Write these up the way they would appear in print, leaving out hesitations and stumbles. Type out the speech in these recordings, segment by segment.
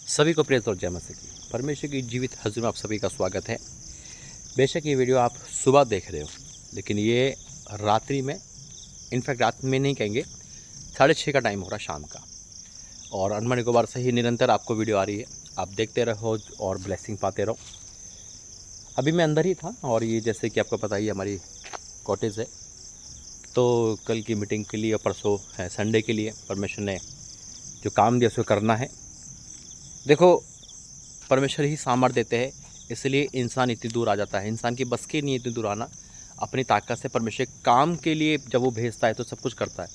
सभी को प्रेज और जय मसीह की। परमेश्वर की जीवित हजूर में आप सभी का स्वागत है। बेशक ये वीडियो आप सुबह देख रहे हो, लेकिन ये रात्रि में, इनफैक्ट रात में नहीं कहेंगे, 6:30 का टाइम हो रहा शाम का, और अनमन को बार से ही निरंतर आपको वीडियो आ रही है। आप देखते रहो और ब्लेसिंग पाते रहो। अभी मैं अंदर ही था, और ये जैसे कि आपको पता ही हमारी कॉटेज है, तो कल की मीटिंग के लिए, परसों है संडे के लिए, परमेश्वर ने जो काम दिया उसको करना है। देखो, परमेश्वर ही सामर्थ्य देते हैं, इसलिए इंसान इतनी दूर आ जाता है। इंसान की बस की नहीं इतनी दूर आना। अपनी ताकत से परमेश्वर काम के लिए जब वो भेजता है तो सब कुछ करता है।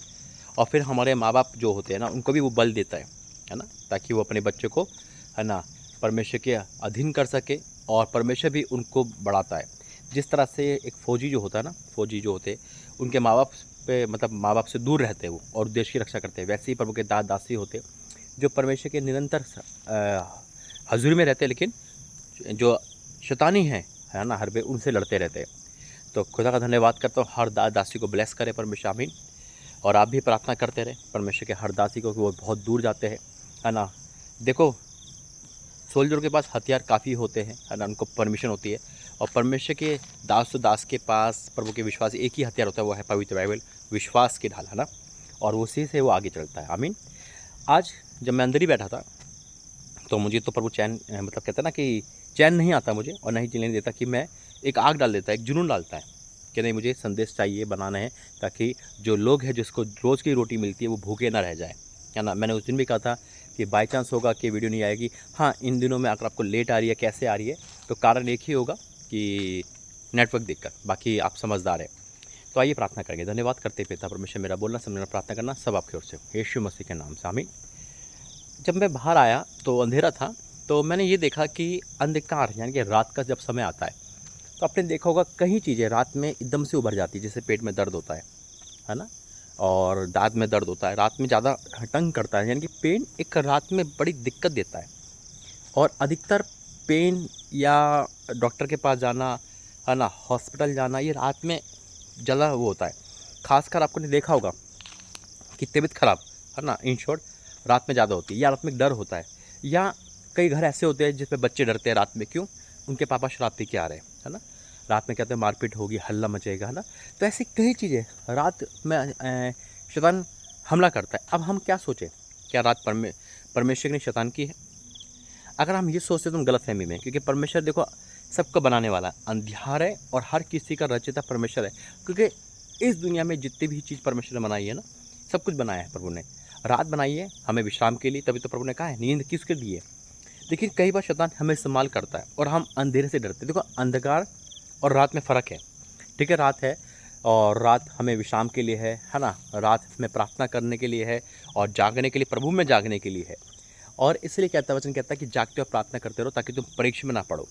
और फिर हमारे माँ बाप जो होते हैं ना, उनको भी वो बल देता है ना, ताकि वो अपने बच्चे को, है ना, परमेश्वर के अधीन कर सके, और परमेश्वर भी उनको बढ़ाता है। जिस तरह से एक फ़ौजी जो होता है ना, फ़ौजी जो होते हैं उनके माँ बाप पे, मतलब माँ बाप से दूर रहते हैं वो, और देश की रक्षा करते हैं, वैसे ही प्रभु के दास दासी होते जो परमेश्वर के निरंतर हजूरी में रहते हैं, लेकिन जो शैतानी है ना, हर वे उनसे लड़ते रहते हैं। तो खुदा का धन्यवाद करता हूँ, हर दासी को ब्लेस करे परमेश्वर, आमीन। और आप भी प्रार्थना करते रहे परमेश्वर के हर दासी को कि वो बहुत दूर जाते हैं, है ना। देखो, सोल्जर के पास हथियार काफ़ी होते हैं, है ना, उनको परमिशन होती है, और परमेश्वर के दास तो दास के पास प्रभु के विश्वास एक ही हथियार होता है, वो है पवित्र बाइबल, विश्वास की ढाल, है ना, और उसी से वो आगे चलता है, आमीन। आज जब मैं अंदर ही बैठा था तो मुझे तो प्रभु चैन, मतलब कहता है ना कि चैन नहीं आता मुझे, और नहीं चलने देता, कि मैं एक आग डाल देता है, एक जुनून डालता है कि नहीं, मुझे संदेश चाहिए, बनाना है, ताकि जो लोग हैं जिसको रोज़ की रोटी मिलती है वो भूखे ना रह जाए, है ना। मैंने उस दिन भी कहा था कि बाई चांस होगा कि वीडियो नहीं आएगी। हाँ, इन दिनों में अगर आपको लेट आ रही है, कैसे आ रही है, तो कारण एक ही होगा कि नेटवर्क दिक्कत, बाकी आप समझदार है। तो आइए प्रार्थना करेंगे। धन्यवाद करते पिता परमेश्वर, मेरा बोलना समझना प्रार्थना करना सब आपकी ओर से, यीशु मसीह के नाम से, आमीन। जब मैं बाहर आया तो अंधेरा था, तो मैंने ये देखा कि अंधकार यानी कि रात का जब समय आता है, तो आपने देखा होगा कई चीज़ें रात में एकदम से उभर जाती है। जैसे पेट में दर्द होता है ना, और दांत में दर्द होता है, रात में ज़्यादा तंग करता है, यानी कि पेन एक रात में बड़ी दिक्कत देता है। और अधिकतर पेन या डॉक्टर के पास जाना, है ना, हॉस्पिटल जाना, ये रात में ज़्यादा वो होता है। खासकर आपको ने देखा होगा कि तबीयत खराब, है ना, इन शॉर्ट रात में ज़्यादा होती है, या रात में डर होता है, या कई घर ऐसे होते हैं जिसमें बच्चे डरते हैं रात में। क्यों? उनके पापा शराब पी के आ रहे हैं, है ना, रात में कहते हैं मारपीट होगी, हल्ला मचेगा, है ना। तो ऐसी कई चीज़ें रात में शैतान हमला करता है। अब हम क्या सोचें, क्या रात परमेश्वर ने शैतान की है? अगर हम ये सोचते तो हम गलतफहमी में, क्योंकि परमेश्वर देखो सबको बनाने वाला है, अंधियार है, और हर किसी का रचयिता परमेश्वर है। क्योंकि इस दुनिया में जितनी भी चीज़ परमेश्वर ने बनाई है ना, सब कुछ बनाया है प्रभु ने। रात बनाई है हमें विश्राम के लिए, तभी तो प्रभु ने कहा है नींद किसके लिए। लेकिन कई बार शैतान हमें इस्तेमाल करता है, और हम अंधेरे से डरते हैं। देखो, अंधकार और रात में फ़र्क है, ठीक है। रात है, और रात हमें विश्राम के लिए है ना, रात में प्रार्थना करने के लिए है, और जागने के लिए, प्रभु में जागने के लिए है। और इसलिए कहता है, वचन कहता है कि जागते और प्रार्थना करते रहो, ताकि तुम परीक्षा में ना पड़ो।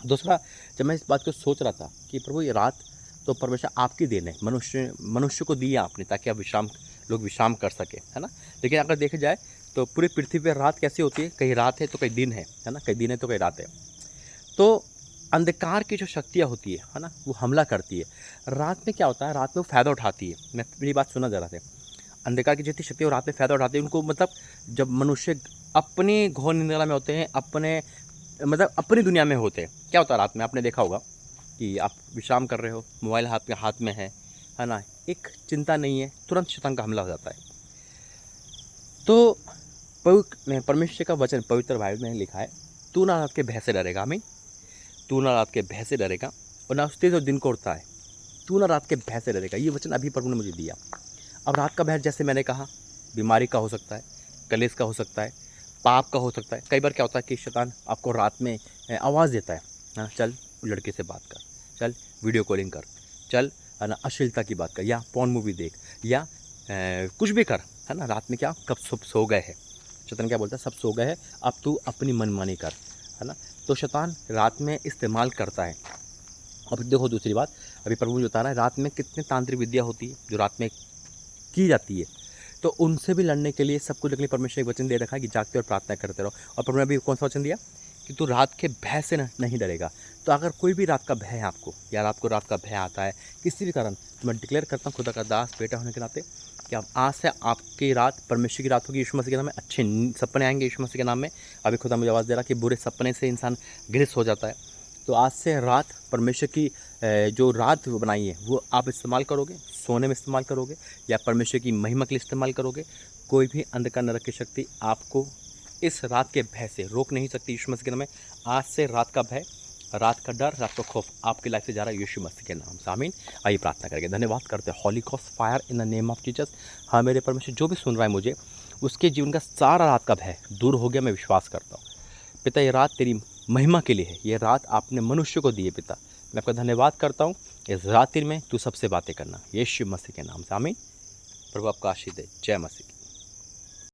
दूसरा, जब मैं इस बात को सोच रहा था कि प्रभु ये रात तो परमेश्वर आपकी देन है, मनुष्य को दी है आपने, ताकि आप लोग विश्राम कर सके, है ना। लेकिन अगर देखा जाए तो पूरी पृथ्वी पर रात कैसे होती है, कहीं रात है तो कहीं दिन है ना, कहीं दिन है तो कहीं रात है। तो अंधकार की जो शक्तियाँ होती है ना, वो हमला करती है। रात में क्या होता है, रात में वो फ़ायदा उठाती है। मैं मेरी बात सुना जरा से। अंधकार की जितनी शक्ति है वो रात में फ़ायदा उठाती है उनको, मतलब जब मनुष्य अपनी घोर निंद्रा में होते हैं, अपने मतलब अपनी दुनिया में होते हैं, क्या होता है रात में, आपने देखा होगा कि आप विश्राम कर रहे हो, मोबाइल हाथ में है ना, एक चिंता नहीं है, तुरंत शैतान का हमला हो जाता है। तो परमेश्वर का वचन पवित्र बाइबल में लिखा है, तू ना रात के भय से डरेगा, आमीन। तू ना रात के भय से डरेगा, और ना उसते जो दिन को उड़ता है, तू ना रात के भय से डरेगा। ये वचन अभी प्रभु ने मुझे दिया। अब रात का भय, जैसे मैंने कहा, बीमारी का हो सकता है, कलेश का हो सकता है, पाप का हो सकता है। कई बार क्या होता है कि शैतान आपको रात में आवाज़ देता है, हाँ चल लड़के से बात कर, चल वीडियो कॉलिंग कर, चल, है ना, अश्लीलता की बात कर, या पॉर्न मूवी देख, या कुछ भी कर, है ना। रात में क्या, कब सब सो गए हैं, शैतान क्या बोलता है, सब सो गए हैं, अब तू अपनी मनमानी कर, है ना। तो शैतान रात में इस्तेमाल करता है। अब देखो दूसरी बात, अभी प्रभु मुझे बता रहा है, रात में कितने तांत्रिक विद्या होती है जो रात में की जाती है। तो उनसे भी लड़ने के लिए, सब कुछ के लिए परमेश्वर एक वचन दे रखा है कि जागते और प्रार्थना करते रहो। और प्रभु ने अभी कौन सा वचन दिया कि तू रात के भय से नहीं डरेगा। तो अगर कोई भी रात का भय है आपको, या रात का भय आता है किसी भी कारण, तो मैं डिक्लेयर करता हूँ खुदा का दास बेटा होने के नाते कि आप आज से आपकी रात परमेश्वर की रात होगी यीशु मसीह के नाम में। अच्छे सपने आएंगे यीशु मसीह के नाम में। अभी खुदा मुझे आवाज़ दे रहा कि बुरे सपने से इंसान ग्रस्त हो जाता है। तो आज से रात परमेश्वर की जो रात बनाई है वो आप इस्तेमाल करोगे, सोने में इस्तेमाल करोगे या परमेश्वर की महिमा के लिए इस्तेमाल करोगे। कोई भी अंधकार नरक की शक्ति आपको इस रात के भय से रोक नहीं सकती यीशु मसीह के नाम में। आज से रात का भय, रात का डर, रात का खौफ आपकी लाइफ से जा रहा है यीशु मसीह के नाम से। आमीन। आइए प्रार्थना करेंगे। धन्यवाद करते हैं holy ghost fire in the name of Jesus. हाँ मेरे परमेश्वर, जो भी सुन रहा है मुझे, उसके जीवन का सारा रात का भय दूर हो गया, मैं विश्वास करता हूँ। पिता ये रात तेरी महिमा के लिए है, ये रात आपने मनुष्य को दी है पिता। मैं आपका धन्यवाद करता हूँ। इस रात्रि में तू सबसे बातें करना यीशु मसीह के नाम से। आमीन। प्रभु आपका आशीष दे। जय मसीह।